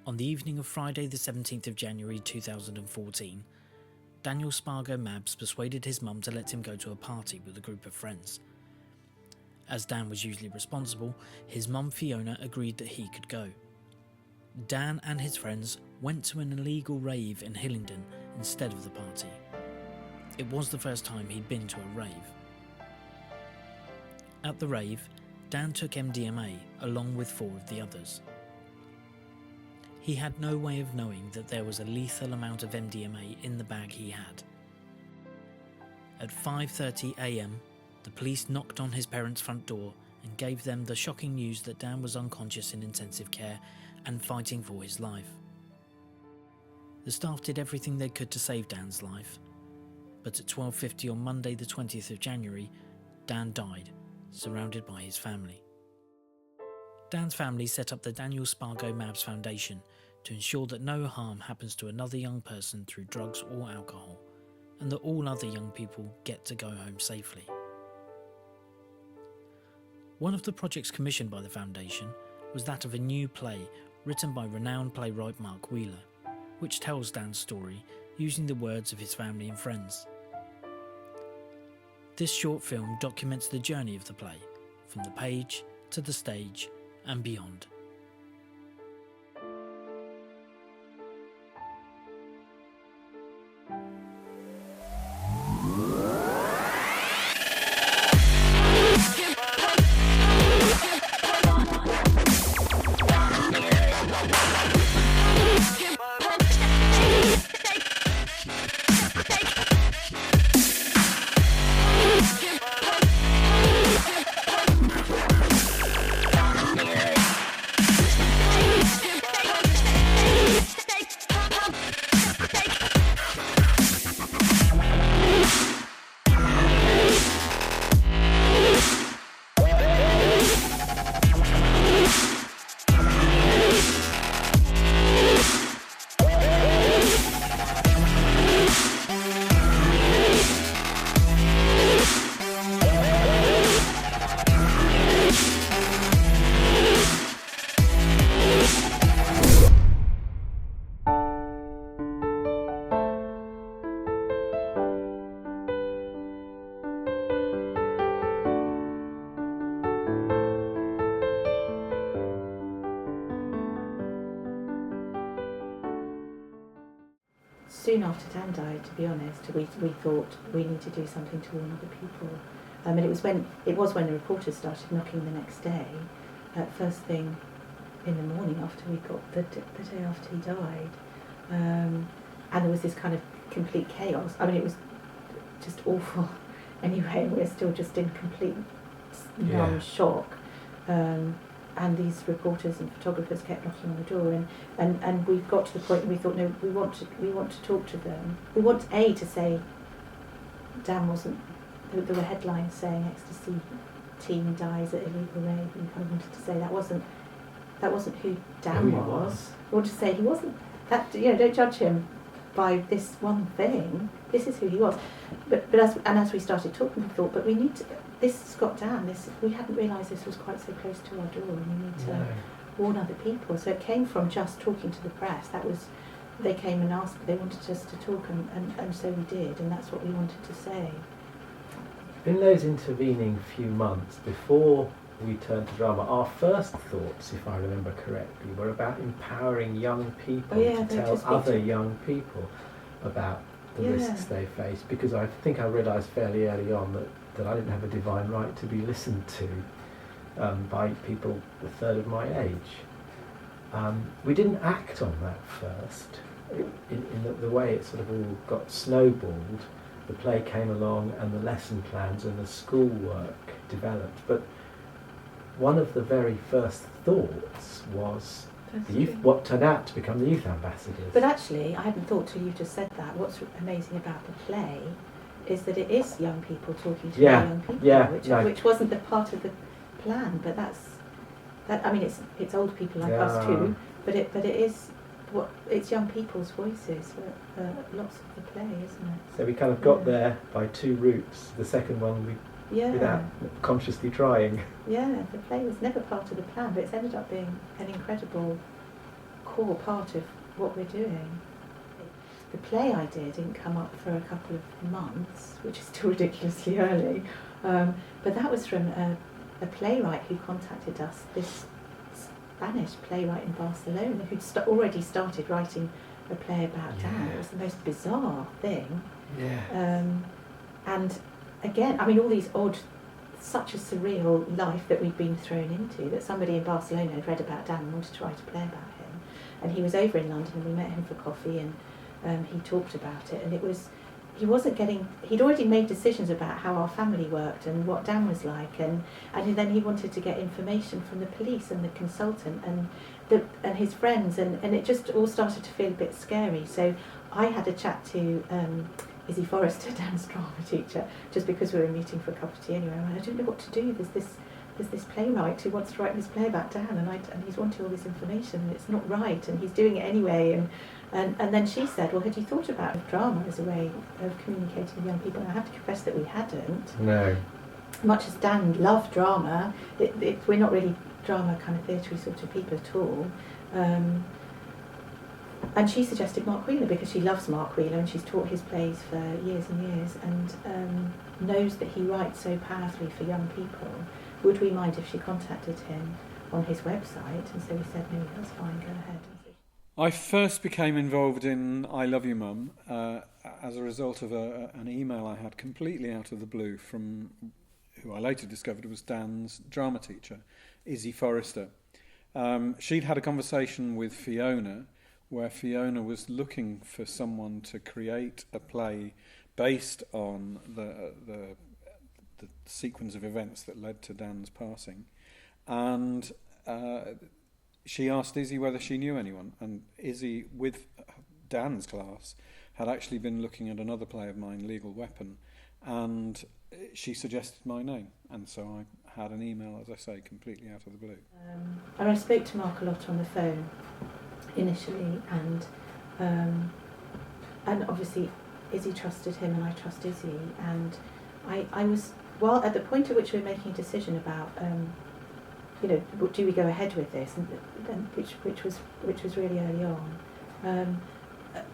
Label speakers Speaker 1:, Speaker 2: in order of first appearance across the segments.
Speaker 1: On the evening of Friday the 17th of January 2014, Daniel Spargo-Mabbs persuaded his mum to let him go to a party with a group of friends. As Dan was usually responsible, his mum Fiona agreed that he could go. Dan and his friends went to an illegal rave in Hillingdon instead of the party. It was the first time he'd been to a rave. At the rave, Dan took MDMA along with 4 of the others. He had no way of knowing that there was a lethal amount of MDMA in the bag he had. At 5:30 a.m, the police knocked on his parents' front door and gave them the shocking news that Dan was unconscious in intensive care and fighting for his life. The staff did everything they could to save Dan's life, but at 12:50 on Monday the 20th of January, Dan died, surrounded by his family. Dan's family set up the Daniel Spargo-Mabbs Foundation to ensure that no harm happens to another young person through drugs or alcohol, and that all other young people get to go home safely. One of the projects commissioned by the foundation was that of a new play written by renowned playwright Mark Wheeler, which tells Dan's story using the words of his family and friends. This short film documents the journey of the play, from the page to the stage and beyond.
Speaker 2: Soon after Dan died, to be honest, we thought we need to do something to warn other people. And it was when the reporters started knocking the next day, first thing in the morning after we got the day after he died, and there was this kind of complete chaos. I mean, it was just awful. Anyway, we're still just in complete numb shock. And these reporters and photographers kept knocking on the door, and we got to the point where we thought, no, we want to talk to them. We want to say Dan wasn't. There were headlines saying ecstasy teen dies at illegal rave. We kind of wanted to say that wasn't who Dan was. We wanted to say he wasn't that. Don't judge him by this one thing. This is who he was. But as we started talking, we thought, but we need to. This has got Dan. We hadn't realised this was quite so close to our door, and we need to warn other people. So it came from just talking to the press. They came and asked. They wanted us to talk, and so we did, and that's what we wanted to say.
Speaker 3: In those intervening few months before we turned to drama, our first thoughts, if I remember correctly, were about empowering young people to tell other young people about the risks they face, because I think I realised fairly early on that I didn't have a divine right to be listened to by people a third of my age. We didn't act on that first. In the way it sort of all got snowballed, the play came along and the lesson plans and the schoolwork developed. But one of the very first thoughts was what turned out to become the youth ambassadors.
Speaker 2: But actually, I hadn't thought till you just said that. What's amazing about the play is that it is young people talking to young people, which wasn't the part of the plan. But I mean, it's old people like us too. But it is it's young people's voices for lots of the play, isn't it?
Speaker 3: So we kind of got there by two routes. The second one without consciously trying.
Speaker 2: Yeah, the play was never part of the plan, but it's ended up being an incredible core part of what we're doing. The play idea didn't come up for a couple of months, which is still ridiculously early, but that was from a playwright who contacted us, this Spanish playwright in Barcelona who'd already started writing a play about Dan. It was the most bizarre thing.
Speaker 3: Yeah.
Speaker 2: And again, I mean, all these odd, such a surreal life that we'd been thrown into, that somebody in Barcelona had read about Dan and wanted to write a play about him. And he was over in London and we met him for coffee and he talked about it, and it was, he'd already made decisions about how our family worked and what Dan was like, and then he wanted to get information from the police and the consultant and his friends, and it just all started to feel a bit scary. So I had a chat to Izzy Forrester, Dan's drama teacher, just because we were meeting for a cup of tea anyway. I don't know what to do. There's this playwright who wants to write this play about Dan, and he's wanting all this information, and it's not right, and he's doing it anyway. And then she said, well, had you thought about drama as a way of communicating with young people? And I have to confess that we hadn't.
Speaker 3: No.
Speaker 2: Much as Dan loved drama, we're not really drama kind of theatre sort of people at all. And she suggested Mark Wheeler because she loves Mark Wheeler and she's taught his plays for years and years and knows that he writes so powerfully for young people. Would we mind if she contacted him on his website? And so we said, no, that's fine, go ahead.
Speaker 4: I first became involved in I Love You Mum as a result of an email I had completely out of the blue from who I later discovered was Dan's drama teacher, Izzy Forrester. She'd had a conversation with Fiona where Fiona was looking for someone to create a play based on the sequence of events that led to Dan's passing. And she asked Izzy whether she knew anyone, and Izzy, with Dan's class, had actually been looking at another play of mine, Legal Weapon, and she suggested my name, and so I had an email, as I say, completely out of the blue.
Speaker 2: And I spoke to Mark a lot on the phone initially, and obviously Izzy trusted him and I trust Izzy, and I was, well, at the point at which we were making a decision about do we go ahead with this, and which was really early on.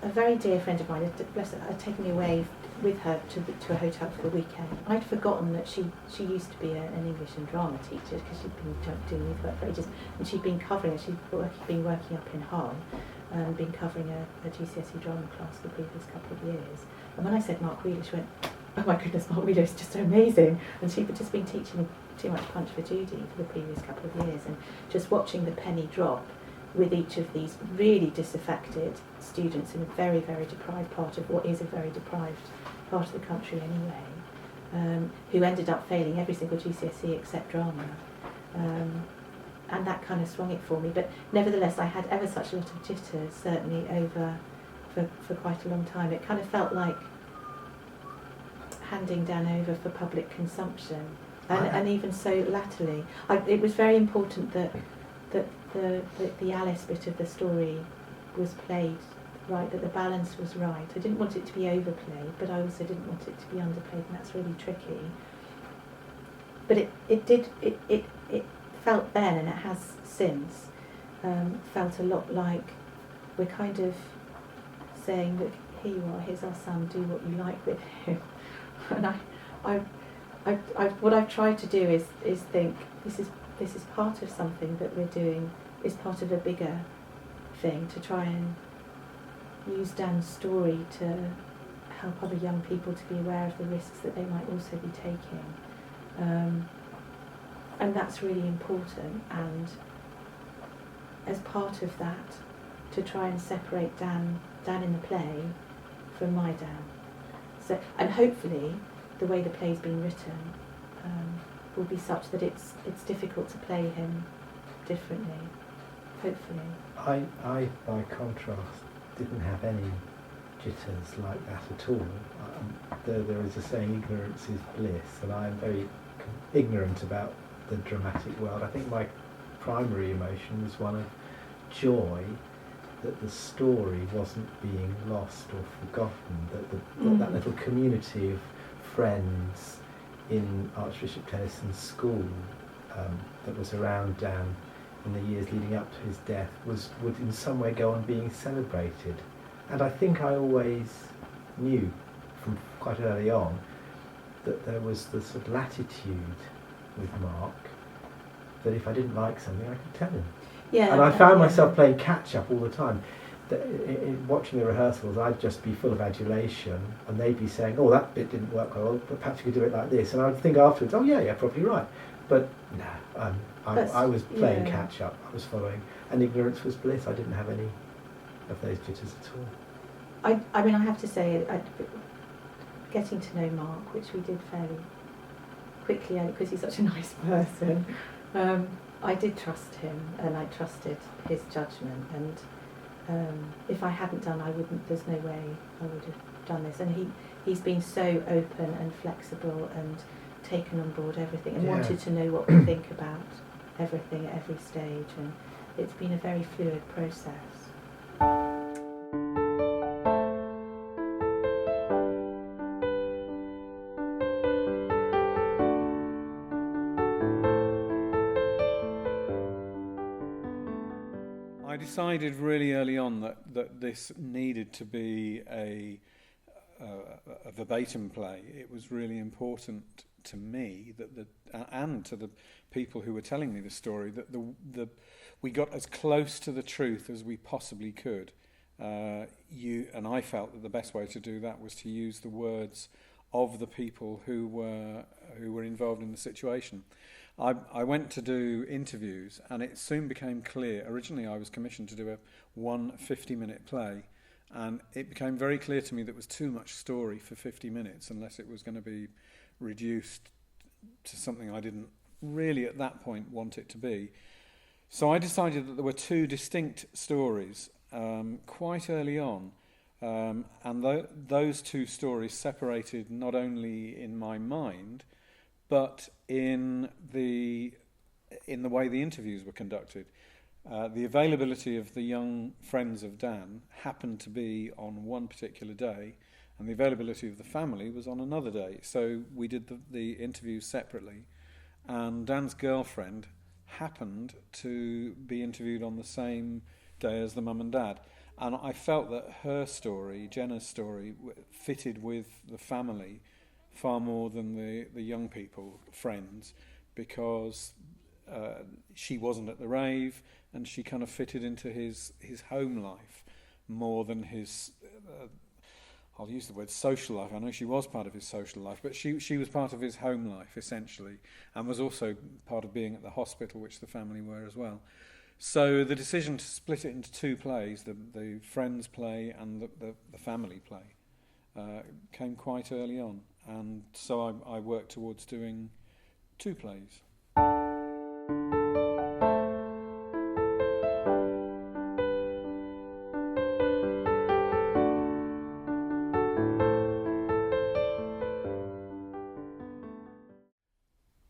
Speaker 2: A very dear friend of mine had taken me away with her to a hotel for the weekend. I'd forgotten that she used to be an English and drama teacher because she'd been doing youth work for ages, and she'd been covering it. She'd been working up in Hull, been covering a GCSE drama class for the previous couple of years. And when I said Mark Wheeler, she went, "Oh my goodness, Mark Wheeler is just so amazing!" And she'd just been teaching Too Much Punch for Judy for the previous couple of years, and just watching the penny drop with each of these really disaffected students in a very, very deprived part of what is a very deprived part of the country anyway, who ended up failing every single GCSE except drama. And that kind of swung it for me. But nevertheless, I had ever such a lot of jitters, certainly for quite a long time. It kind of felt like handing Dan over for public consumption. And even so latterly. It was very important that the Alice bit of the story was played right, that the balance was right. I didn't want it to be overplayed, but I also didn't want it to be underplayed, and that's really tricky. But it felt then, and it has since, felt a lot like we're kind of saying, look, here you are, here's our son, do what you like with him. And what I've tried to do is think this is part of something that we're doing, is part of a bigger thing, to try and use Dan's story to help other young people to be aware of the risks that they might also be taking. And that's really important, and as part of that, to try and separate Dan in the play from my Dan. So, and hopefully the way the play's been written will be such that it's difficult to play him differently, hopefully.
Speaker 3: I by contrast, didn't have any jitters like that at all. There is a saying, ignorance is bliss, and I am very ignorant about the dramatic world. I think my primary emotion was one of joy that the story wasn't being lost or forgotten, that little community of friends in Archbishop Tennyson's school that was around Dan in the years leading up to his death would in some way go on being celebrated. And I think I always knew from quite early on that there was the sort of latitude with Mark, that if I didn't like something I could tell him.
Speaker 2: Yeah,
Speaker 3: and I found myself playing catch up all the time. Watching the rehearsals, I'd just be full of adulation, and they'd be saying, "Oh, that bit didn't work well, but perhaps you could do it like this." And I'd think afterwards, "Oh yeah, probably right." But no, I was playing catch up. I was following, and ignorance was bliss. I didn't have any of those jitters at all.
Speaker 2: I mean, I have to say, getting to know Mark, which we did fairly quickly, because he's such a nice person, I did trust him, and I trusted his judgment, and if I hadn't done, there's no way I would have done this. And he's been so open and flexible and taken on board everything, and wanted to know what we think about everything at every stage, and it's been a very fluid process.
Speaker 4: I decided really early on that this needed to be a verbatim play. It was really important to me and to the people who were telling me the story that we got as close to the truth as we possibly could. And I felt that the best way to do that was to use the words of the people who were involved in the situation. I went to do interviews, and it soon became clear. Originally I was commissioned to do a 50-minute play, and it became very clear to me that it was too much story for 50 minutes unless it was going to be reduced to something I didn't really at that point want it to be. So I decided that there were two distinct stories quite early on, and those two stories separated not only in my mind but in the way the interviews were conducted. The availability of the young friends of Dan happened to be on one particular day, and the availability of the family was on another day. So we did the interviews separately, and Dan's girlfriend happened to be interviewed on the same day as the mum and dad. And I felt that her story, Jenna's story, fitted with the family far more than the young people, friends, because she wasn't at the rave, and she kind of fitted into his home life more than his, I'll use the word social life. I know she was part of his social life, but she was part of his home life, essentially, and was also part of being at the hospital, which the family were as well. So the decision to split it into two plays, the Friends play and the family play, came quite early on. And so I worked towards doing two plays.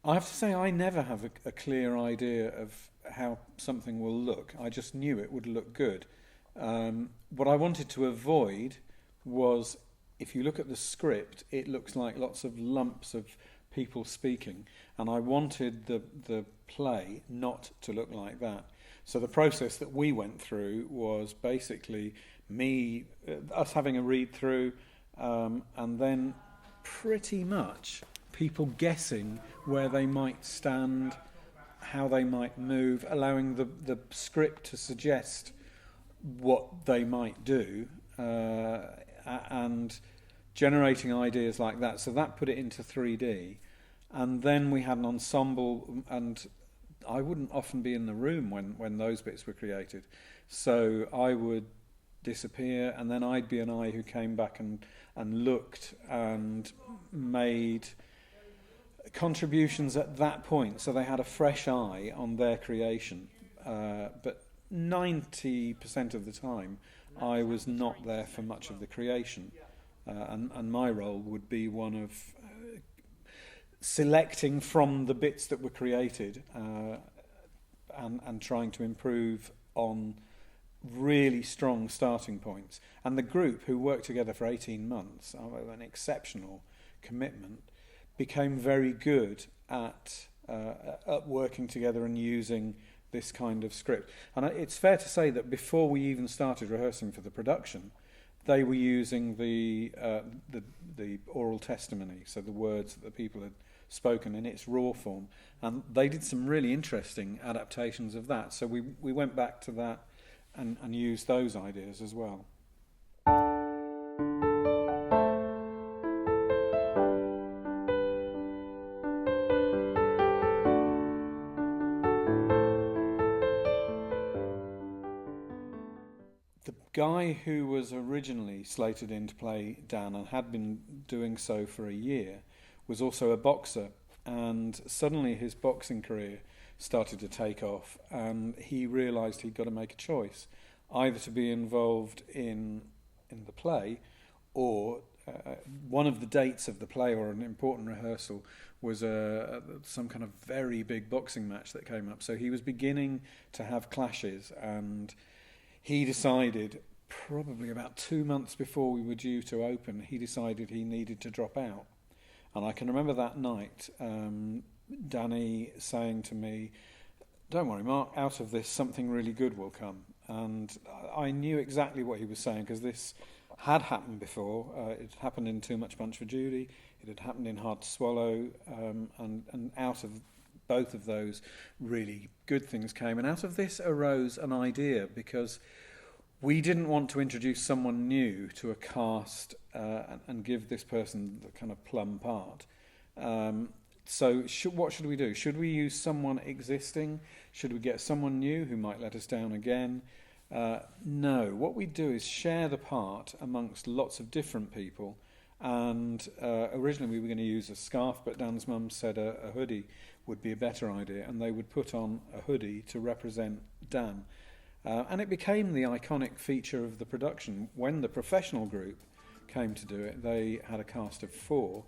Speaker 4: I have to say I never have a clear idea of how something will look. I just knew it would look good. What I wanted to avoid was, if you look at the script, it looks like lots of lumps of people speaking, and I wanted the play not to look like that. So the process that we went through was basically us having a read through, and then pretty much people guessing where they might stand, how they might move, allowing the script to suggest what they might do, and generating ideas like that. So that put it into 3D. And then we had an ensemble, and I wouldn't often be in the room when those bits were created. So I would disappear, and then I'd be an eye who came back and looked and made contributions at that point. So they had a fresh eye on their creation. But 90% of the time, I was not there for much of the creation. And my role would be one of selecting from the bits that were created and trying to improve on really strong starting points. And the group, who worked together for 18 months, an exceptional commitment, became very good at at working together and using this kind of script. And it's fair to say that before we even started rehearsing for the production, they were using the oral testimony, so the words that the people had spoken in its raw form, and they did some really interesting adaptations of that. So we went back to that and used those ideas as well. The guy who was originally slated in to play Dan and had been doing so for a year was also a boxer, and suddenly his boxing career started to take off, and he realised he'd got to make a choice, either to be involved in the play, or one of the dates of the play or an important rehearsal was some kind of very big boxing match that came up. So he was beginning to have clashes, and he decided, probably about 2 months before we were due to open, he decided he needed to drop out. And I can remember that night, Danny saying to me, "Don't worry, Mark, out of this something really good will come." And I knew exactly what he was saying, because this had happened before. It had happened in Too Much Punch for Judy, it had happened in Hard to Swallow, and out of both of those really good things came. And out of this arose an idea, because we didn't want to introduce someone new to a cast and give this person the kind of plum part. So what should we do? Should we use someone existing? Should we get someone new who might let us down again? No. What we do is share the part amongst lots of different people. And originally we were going to use a scarf, but Dan's mum said a hoodie would be a better idea, and they would put on a hoodie to represent Dan. And it became the iconic feature of the production. When the professional group came to do it, they had a cast of 4.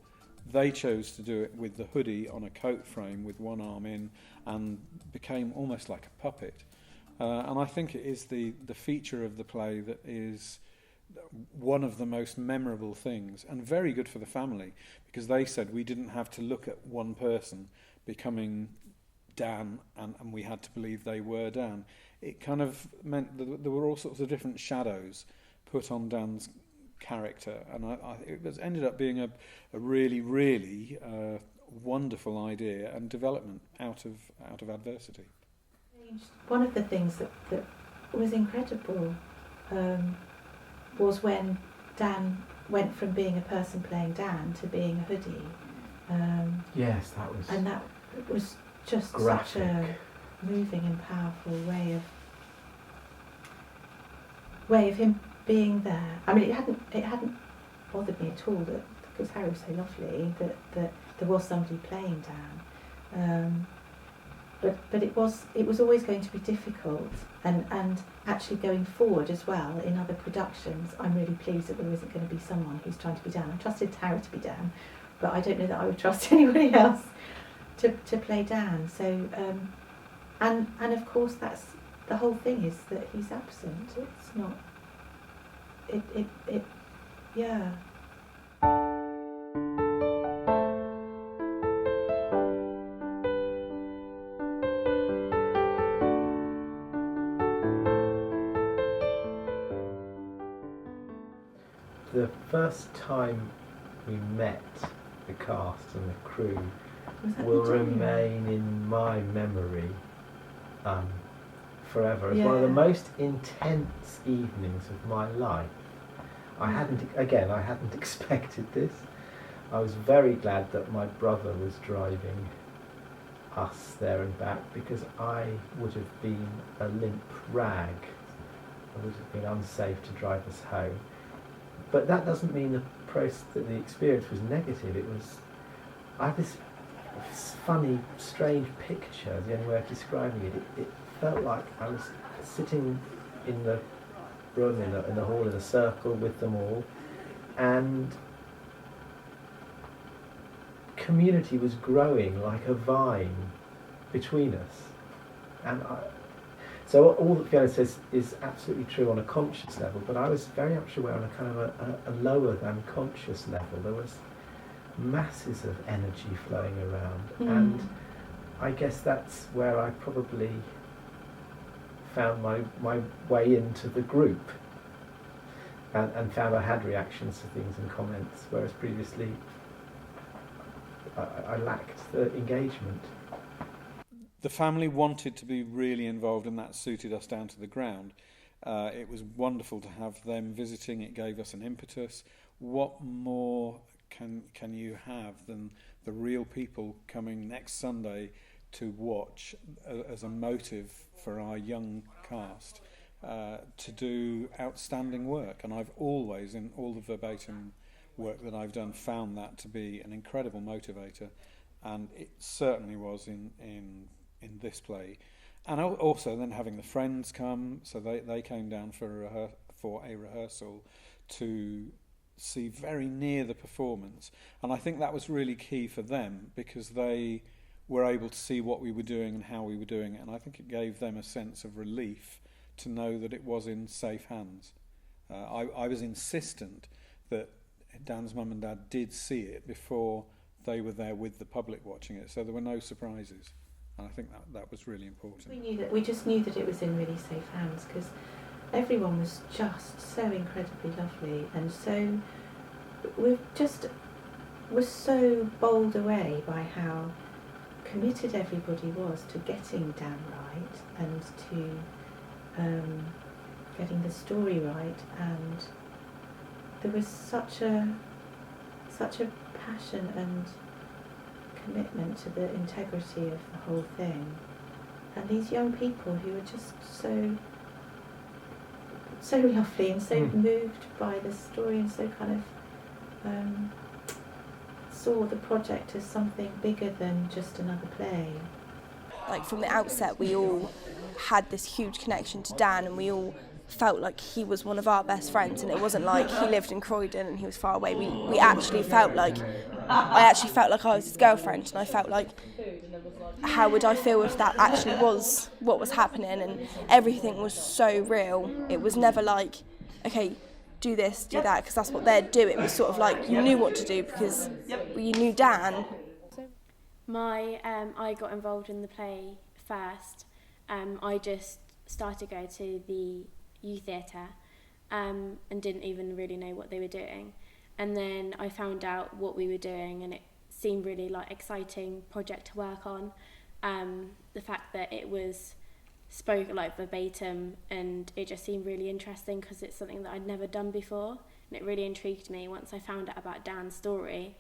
Speaker 4: They chose to do it with the hoodie on a coat frame with one arm in, and became almost like a puppet. And I think it is the feature of the play that is one of the most memorable things, and very good for the family, because they said we didn't have to look at one person becoming Dan and we had to believe they were Dan. It kind of meant that there were all sorts of different shadows put on Dan's character, and it ended up being a really, really wonderful idea and development out of adversity.
Speaker 2: One of the things that was incredible was when Dan went from being a person playing Dan to being a hoodie.
Speaker 3: Yes, that was.
Speaker 2: And that was just
Speaker 3: graphic.
Speaker 2: Such a moving and powerful way of him being there. I mean, it hadn't bothered me at all that, because Harry was so lovely, that there was somebody playing Dan. But it was always going to be difficult, and actually going forward as well in other productions, I'm really pleased that there isn't going to be someone who's trying to be Dan. I trusted Harry to be Dan, but I don't know that I would trust anybody else to play Dan. So and of course that's the whole thing, is that he's absent. It's not it yeah.
Speaker 3: The first time we met the cast and the crew will remain in my memory forever as one of the most intense evenings of my life. I hadn't expected this. I was very glad that my brother was driving us there and back, because I would have been a limp rag. It would have been unsafe to drive us home. But that doesn't mean that the experience was negative. I had this funny, strange picture, the only way of describing it. It felt like I was sitting in the room, in the hall, in a circle with them all, and community was growing like a vine between us. And so all that Fiona says is absolutely true on a conscious level, but I was very much aware on a kind of a lower than conscious level. There was masses of energy flowing around, and I guess that's where I probably found my way into the group, and found I had reactions to things and comments, whereas previously I lacked the engagement.
Speaker 4: The family wanted to be really involved, and that suited us down to the ground. It was wonderful to have them visiting. It gave us an impetus. What more can you have than the real people coming next Sunday to watch as a motive for our young cast to do outstanding work? And I've always, in all the Verbatim work that I've done, found that to be an incredible motivator, and it certainly was in this play. And also then having the friends come, so they came down for a rehearsal to see very near the performance, and I think that was really key for them, because they were able to see what we were doing and how we were doing it, and I think it gave them a sense of relief to know that it was in safe hands. I was insistent that Dan's mum and dad did see it before they were there with the public watching it, so there were no surprises. And I think that was really important.
Speaker 2: We just knew that it was in really safe hands, because everyone was just so incredibly lovely, and so we were so bowled away by how committed everybody was to getting Dan right and to getting the story right, and there was such a passion and commitment to the integrity of the whole thing, and these young people who were just so lovely and so moved by the story, and so kind of saw the project as something bigger than just another play.
Speaker 5: Like from the outset, we all had this huge connection to Dan, and we all felt like he was one of our best friends, and it wasn't like he lived in Croydon and he was far away. We actually felt like, I actually felt like I was his girlfriend, and I felt like, how would I feel if that actually was what was happening? And everything was so real. It was never like, okay, do this, do that, because that's what they'd do. It was sort of like you knew what to do because you knew Dan.
Speaker 6: I got involved in the play first. I just started going to the youth theatre and didn't even really know what they were doing. And then I found out what we were doing, and it seemed really like exciting project to work on. The fact that it was spoken like verbatim, and it just seemed really interesting because it's something that I'd never done before, and it really intrigued me. Once I found out about Dan's story,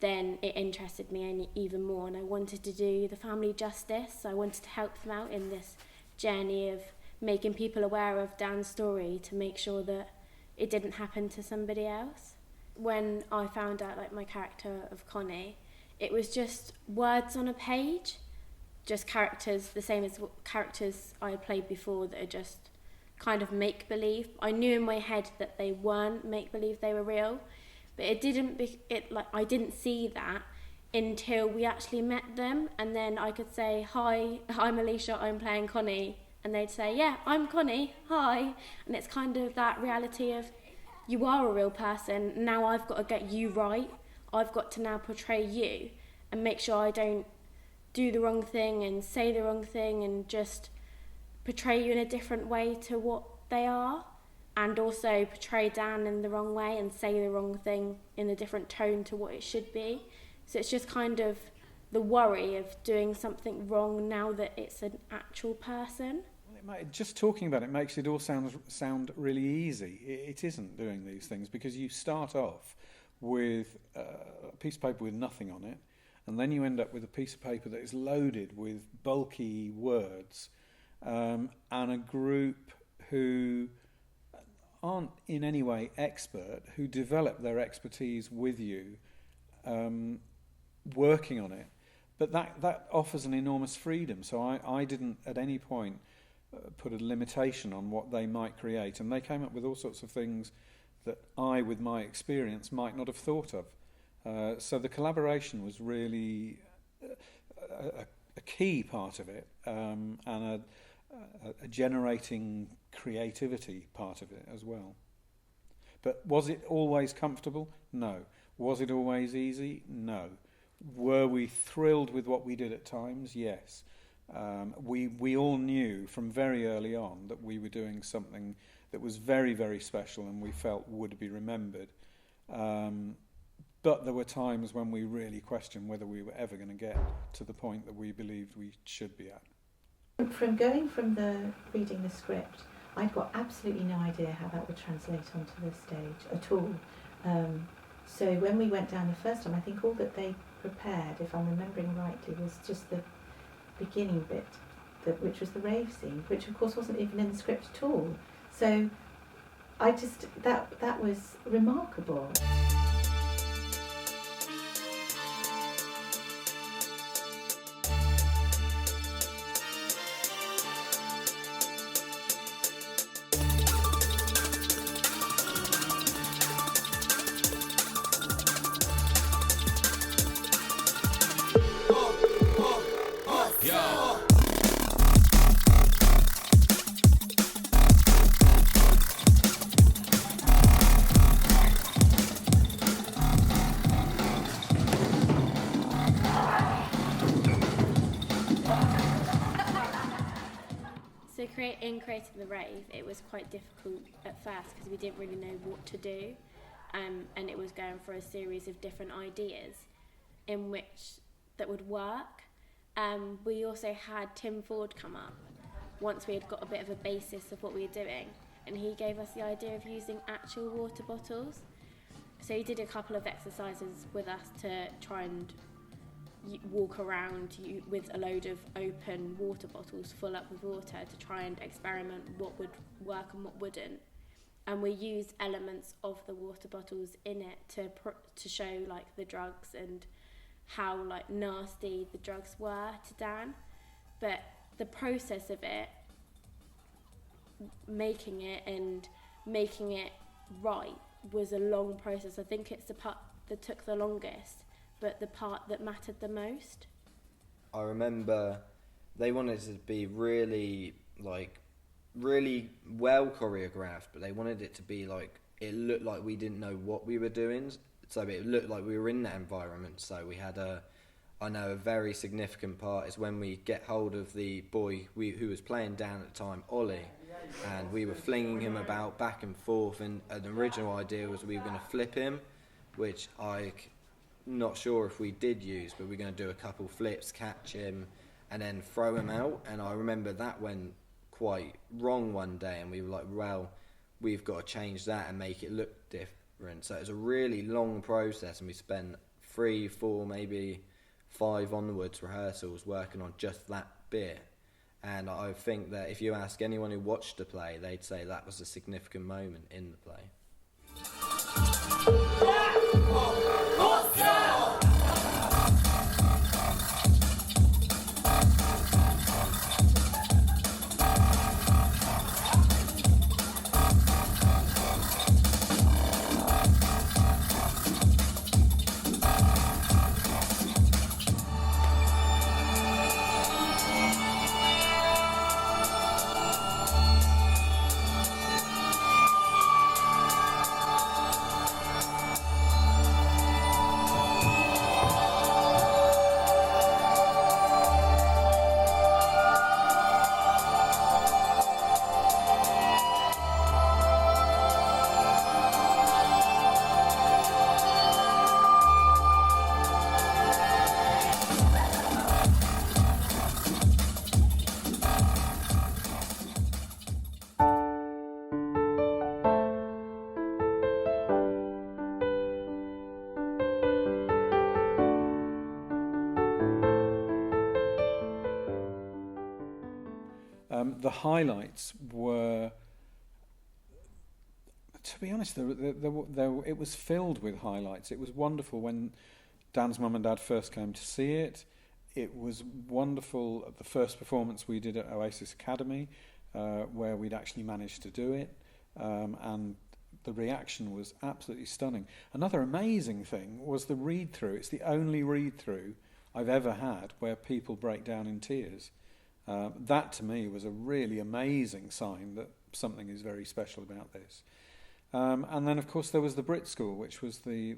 Speaker 6: then it interested me even more, and I wanted to do the family justice. So I wanted to help them out in this journey of making people aware of Dan's story to make sure that it didn't happen to somebody else. When I found out like my character of Connie, it was just words on a page, just characters, the same as characters I had played before that are just kind of make-believe. I knew in my head that they weren't make-believe, they were real, but I didn't see that until we actually met them, and then I could say, hi, I'm Alicia, I'm playing Connie, and they'd say, yeah, I'm Connie, hi. And it's kind of that reality of, you are a real person, now I've got to get you right, I've got to now portray you and make sure I don't do the wrong thing and say the wrong thing and just portray you in a different way to what they are, and also portray Dan in the wrong way and say the wrong thing in a different tone to what it should be. So it's just kind of the worry of doing something wrong now that it's an actual person.
Speaker 4: Just talking about it makes it all sound really easy. It isn't doing these things, because you start off with a piece of paper with nothing on it, and then you end up with a piece of paper that is loaded with bulky words, and a group who aren't in any way expert, who develop their expertise with you, working on it. But that offers an enormous freedom. So I didn't at any point put a limitation on what they might create, and they came up with all sorts of things that I, with my experience, might not have thought of. So the collaboration was really a key part of it, and a generating creativity part of it as well. But was it always comfortable? No. Was it always easy? No. Were we thrilled with what we did at times? Yes. We all knew from very early on that we were doing something that was very, very special and we felt would be remembered. But there were times when we really questioned whether we were ever going to get to the point that we believed we should be at.
Speaker 2: From going from reading the script, I'd got absolutely no idea how that would translate onto the stage at all. So when we went down the first time, I think all that they prepared, if I'm remembering rightly, was just the beginning bit, which was the rave scene, which of course wasn't even in the script at all. So I just, that was remarkable.
Speaker 6: In creating the rave, it was quite difficult at first because we didn't really know what to do, and it was going for a series of different ideas in which that would work. We also had Tim Ford come up once we had got a bit of a basis of what we were doing, and he gave us the idea of using actual water bottles. So he did a couple of exercises with us to try and walk around with a load of open water bottles full up with water to try and experiment what would work and what wouldn't. And we used elements of the water bottles in it to show like the drugs and how like nasty the drugs were to Dan. But the process of it, making it right, was a long process. I think it's the part that took the longest, but the part that mattered the most.
Speaker 7: I remember they wanted it to be really well choreographed, but they wanted it to be like, it looked like we didn't know what we were doing, so it looked like we were in that environment. So we had a very significant part is when we get hold of the boy who was playing Dan at the time, Ollie, and we were flinging him about back and forth, and an original idea was we were going to flip him, which not sure if we did use, but we're going to do a couple flips, catch him, and then throw him out. And I remember that went quite wrong one day, and we were like, well, we've got to change that and make it look different. So it was a really long process, and we spent 3, 4, maybe 5 onwards rehearsals working on just that bit. And I think that if you ask anyone who watched the play, they'd say that was a significant moment in the play.
Speaker 4: The highlights were, to be honest, it was filled with highlights. It was wonderful when Dan's mum and dad first came to see it. It was wonderful at the first performance we did at Oasis Academy, where we'd actually managed to do it, and the reaction was absolutely stunning. Another amazing thing was the read-through. It's the only read-through I've ever had where people break down in tears. That to me was a really amazing sign that something is very special about this. And then of course there was the Brit School, which was the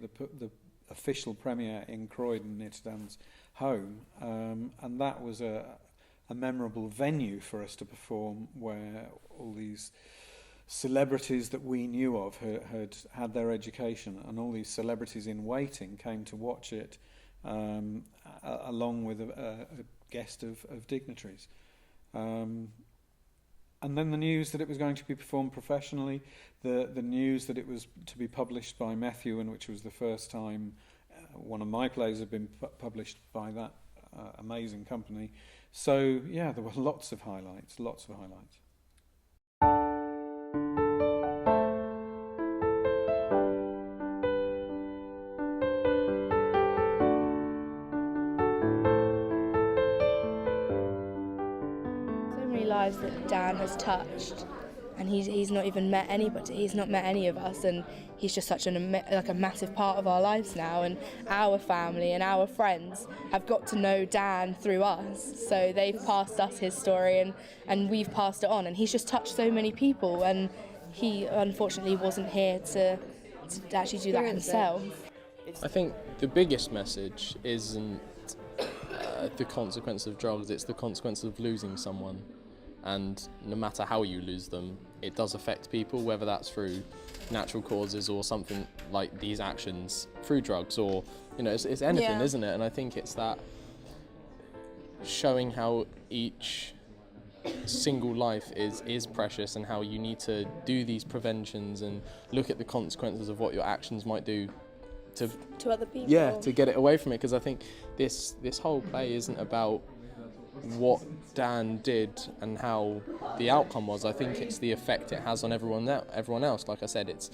Speaker 4: official premiere in Croydon near to Dan's home, and that was a memorable venue for us to perform, where all these celebrities that we knew of had their education, and all these celebrities in waiting came to watch it, along with a guest of dignitaries. And then the news that it was going to be performed professionally, the news that it was to be published by Methuen, which was the first time one of my plays had been published by that amazing company. So yeah, there were lots of highlights.
Speaker 8: Lives that Dan has touched, and he's not even met anybody. He's not met any of us, and he's just such a massive part of our lives now. And our family and our friends have got to know Dan through us, so they've passed us his story, and we've passed it on. And he's just touched so many people, and he unfortunately wasn't here to actually do that himself.
Speaker 9: I think the biggest message isn't the consequence of drugs; it's the consequence of losing someone. And no matter how you lose them, it does affect people, whether that's through natural causes or something like these actions through drugs, or it's anything, isn't it? And I think it's that showing how each single life is precious, and how you need to do these preventions and look at the consequences of what your actions might do to
Speaker 8: other people.
Speaker 9: Yeah, to get it away from it. Because I think this whole play isn't about what Dan did and how the outcome was. I think it's the effect it has on everyone else. Like I said, it's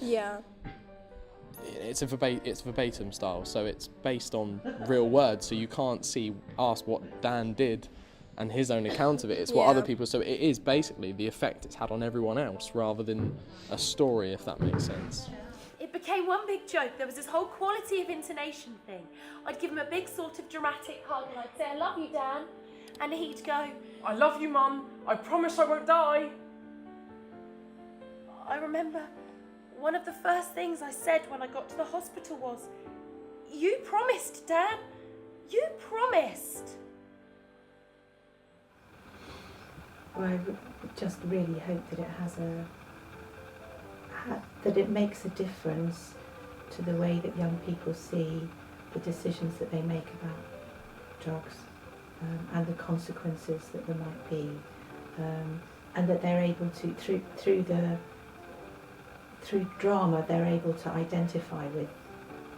Speaker 9: verbatim style, so it's based on real words, so you can't ask what Dan did and his own account of it. It's what other people, so it is basically the effect it's had on everyone else rather than a story, if that makes sense.
Speaker 10: It became one big joke. There was this whole quality of intonation thing. I'd give him a big sort of dramatic hug and I'd say, "I love you, Dan." And he'd go,
Speaker 11: "I love you, Mum. I promise I won't die."
Speaker 10: I remember one of the first things I said when I got to the hospital was, "You promised, Dan. You promised."
Speaker 2: Well, I just really hope that that it makes a difference to the way that young people see the decisions that they make about drugs. And the consequences that there might be, and that they're able to, through drama, they're able to identify with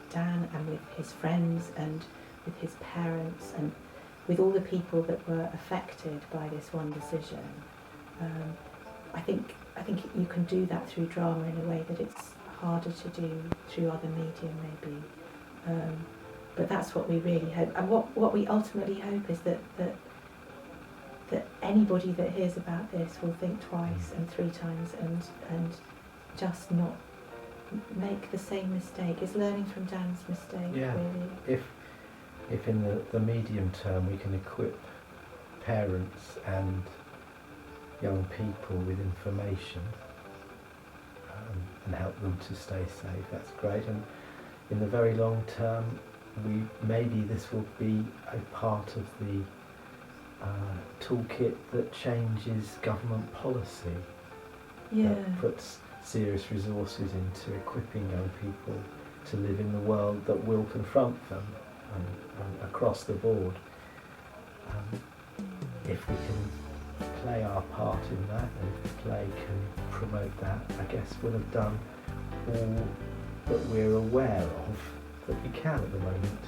Speaker 2: Dan and with his friends and with his parents and with all the people that were affected by this one decision. I think you can do that through drama in a way that it's harder to do through other medium, maybe. But that's what we really hope, and what we ultimately hope is that anybody that hears about this will think twice and three times and just not make the same mistake. It's learning from Dan's mistake, really.
Speaker 3: If in the medium term we can equip parents and young people with information and help them to stay safe, that's great. And in the very long term, maybe this will be a part of the toolkit that changes government policy, that puts serious resources into equipping young people to live in the world that will confront them across the board. If we can play our part in that, and if the play can promote that, I guess we'll have done all that we're aware of that we can at the moment.